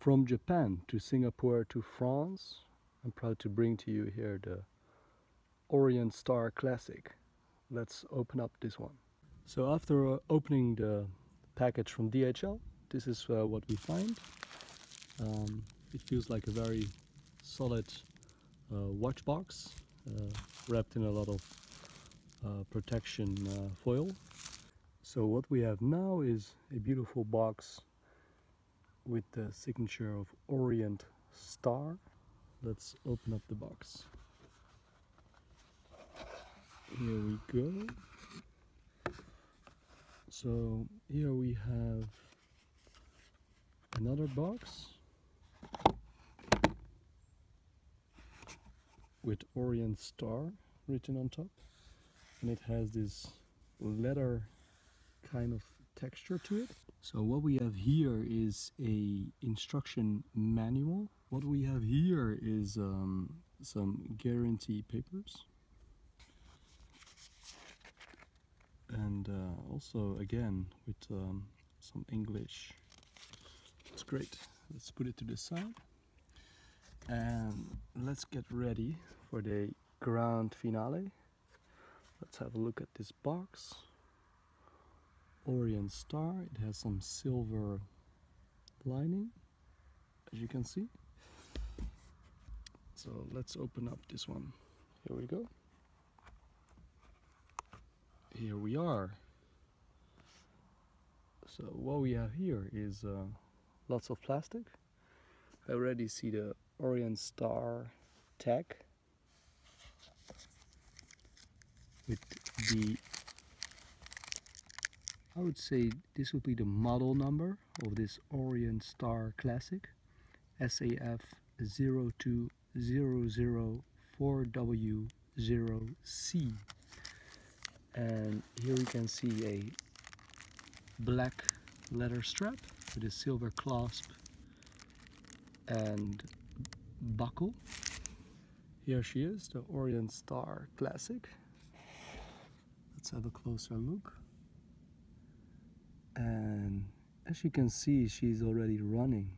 From Japan to Singapore to France, I'm proud to bring to you here the ORIENT STAR CLASSIC. Let's open up this one. So after opening the package from DHL, this is what we find. It feels like a very solid watch box, wrapped in a lot of protection foil. So what we have now is a beautiful box with the signature of ORIENT STAR. Let's open up the box. Here we go. So here we have another box with ORIENT STAR written on top, and it has this leather kind of texture to it. So what we have here is a instruction manual. What we have here is some guarantee papers, and also again with some English. It's great. Let's put it to the side and let's get ready for the grand finale. Let's have a look at this box. ORIENT STAR. It has some silver lining, as you can see. So let's open up this one. Here we go. Here we are. So what we have here is lots of plastic. I already see the ORIENT STAR tag with the, I would say this would be the model number of this ORIENT STAR Classic, SAF02004W0C. And here we can see a black leather strap with a silver clasp and buckle. Here she is, the ORIENT STAR Classic. Let's have a closer look. And as you can see, she's already running.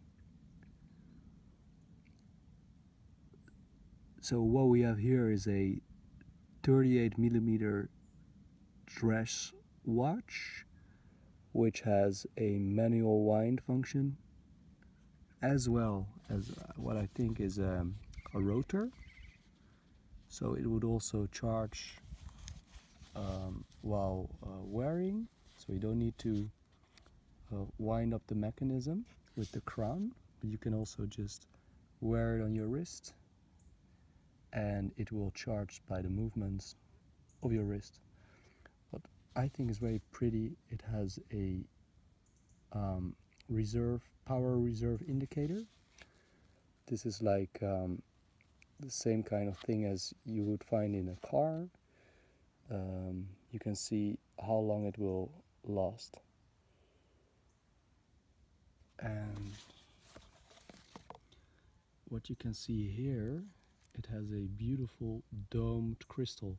So what we have here is a 38mm dress watch, which has a manual wind function, as well as what I think is a rotor. So it would also charge while wearing, so you don't need to wind up the mechanism with the crown, but you can also just wear it on your wrist and it will charge by the movements of your wrist. What I think is very pretty, it has a power reserve indicator. This is like the same kind of thing as you would find in a car. You can see how long it will last. And what you can see here, it has a beautiful domed crystal.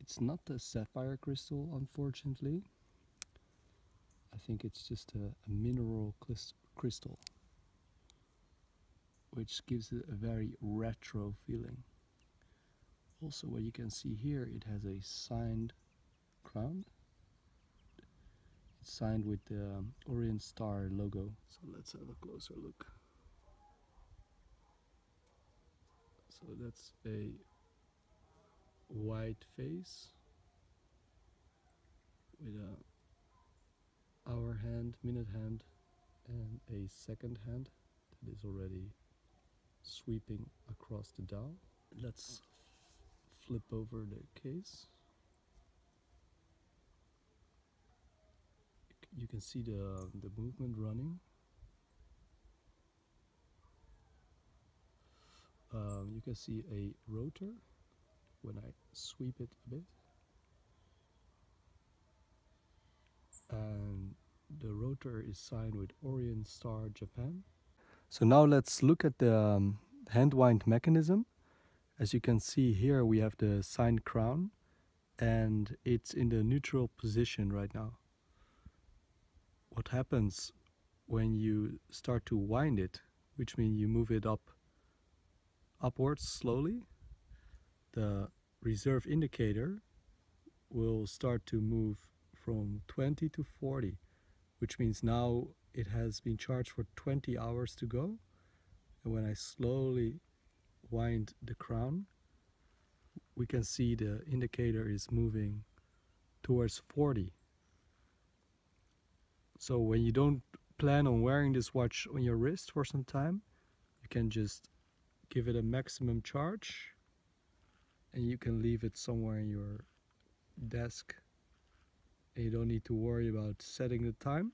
It's not a sapphire crystal, unfortunately. I think it's just a mineral crystal, which gives it a very retro feeling. Also, what you can see here, it has a signed crown. It's signed with the ORIENT STAR logo. So let's have a closer look. So that's a white face with a hour hand, minute hand, and a second hand that is already sweeping across the dial. Let's flip over the case. You can see the movement running. You can see a rotor when I sweep it a bit. And the rotor is signed with ORIENT STAR Japan. So now let's look at the hand wind mechanism. As you can see here, we have the signed crown and it's in the neutral position right now. What happens when you start to wind it, which means you move it upwards slowly, the reserve indicator will start to move from 20 to 40, which means now it has been charged for 20 hours to go. And when I slowly wind the crown, we can see the indicator is moving towards 40. So when you don't plan on wearing this watch on your wrist for some time, you can just give it a maximum charge and you can leave it somewhere in your desk and you don't need to worry about setting the time.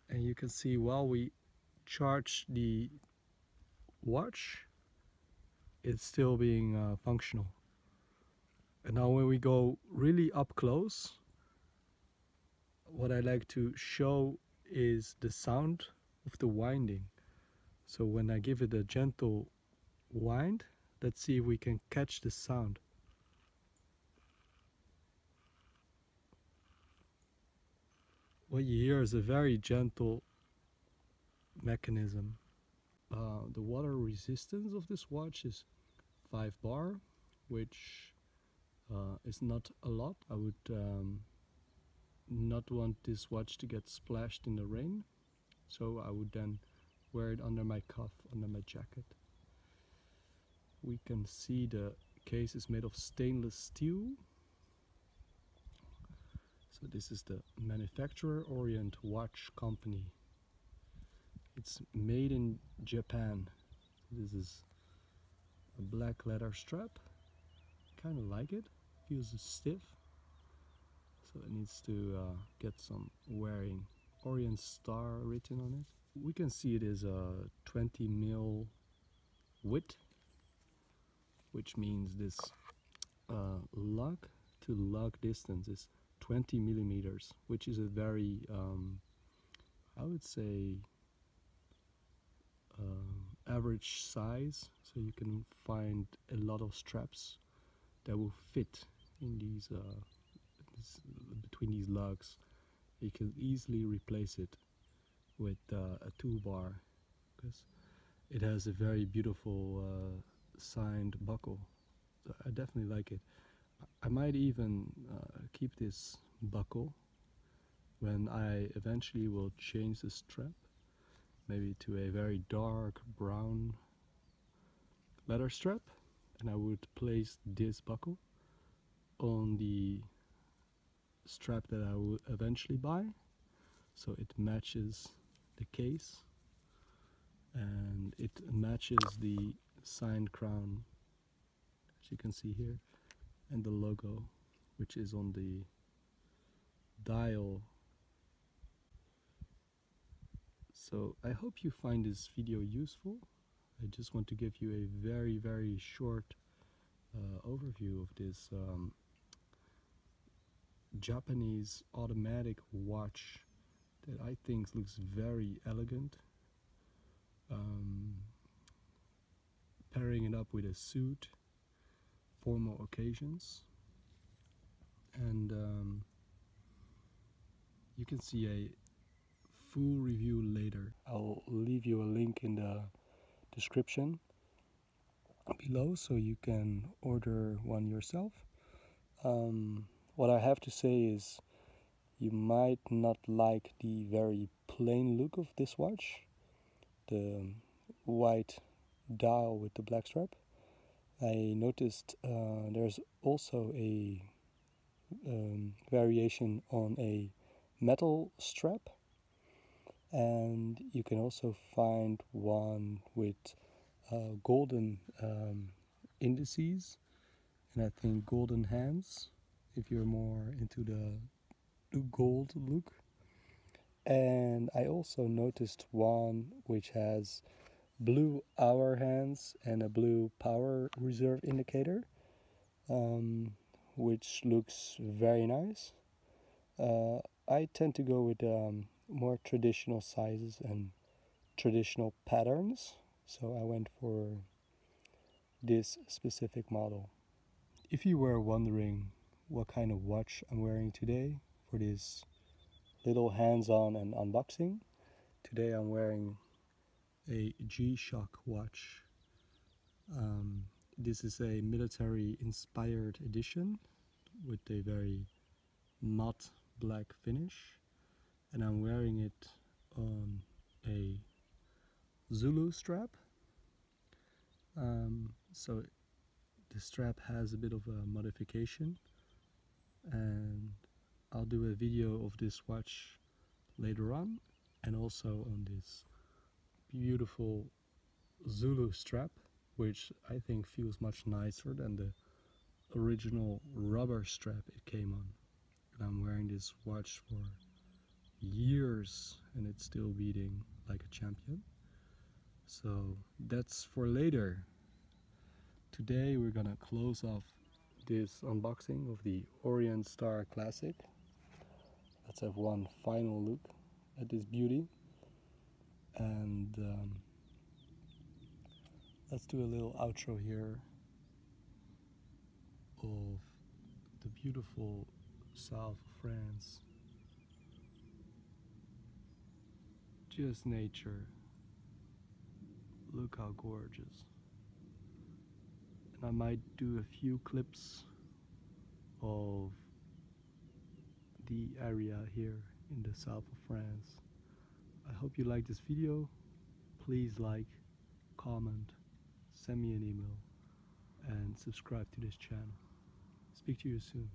And you can see while we charge the watch, it's still being functional. And now when we go really up close, what I like to show is the sound of the winding. So when I give it a gentle wind, let's see if we can catch the sound. What you hear is a very gentle mechanism. The water resistance of this watch is 5 bar, which is not a lot. I would not want this watch to get splashed in the rain, so I would then wear it under my cuff, under my jacket. We can see the case is made of stainless steel. So this is the manufacturer, Orient Watch Company. It's made in Japan. This is a black leather strap. Kind of like it. Feels stiff. So it needs to get some wearing. Orient Star written on it. We can see it is a 20 mil width, which means this lug to lug distance is 20 millimeters, which is a very, I would say, average size. So you can find a lot of straps that will fit in these between these lugs. You can easily replace it with a 2 bar because it has a very beautiful signed buckle. So I definitely like it. I might even keep this buckle when I eventually will change the strap, maybe to a very dark brown leather strap, and I would place this buckle on the strap that I will eventually buy, so it matches the case and it matches the signed crown, as you can see here, and the logo, which is on the dial. So I hope you find this video useful. I just want to give you a very short overview of this Japanese automatic watch that I think looks very elegant. Pairing it up with a suit, formal occasions, and you can see a full review later. I'll leave you a link in the description below so you can order one yourself. What I have to say is you might not like the very plain look of this watch, the white dial with the black strap. I noticed there's also a variation on a metal strap, and you can also find one with golden indices, and I think golden hands if you're more into the gold look. And I also noticed one which has blue hour hands and a blue power reserve indicator, which looks very nice. I tend to go with more traditional sizes and traditional patterns, so I went for this specific model. If you were wondering what kind of watch I'm wearing today for this little hands-on and unboxing. Today I'm wearing a G-Shock watch. This is a military inspired edition with a very matte black finish, and I'm wearing it on a Zulu strap. So the strap has a bit of a modification, and I'll do a video of this watch later on, and also on this beautiful Zulu strap, which I think feels much nicer than the original rubber strap it came on. And I'm wearing this watch for years and it's still beating like a champion. So that's for later. Today we're gonna close off this unboxing of the Orient Star Classic. Let's have one final look at this beauty, and let's do a little outro here of the beautiful south of France. Just nature. Look how gorgeous. And I might do a few clips of the area here in the south of France. I hope you like this video. Please like, comment, send me an email, and subscribe to this channel. Speak to you soon.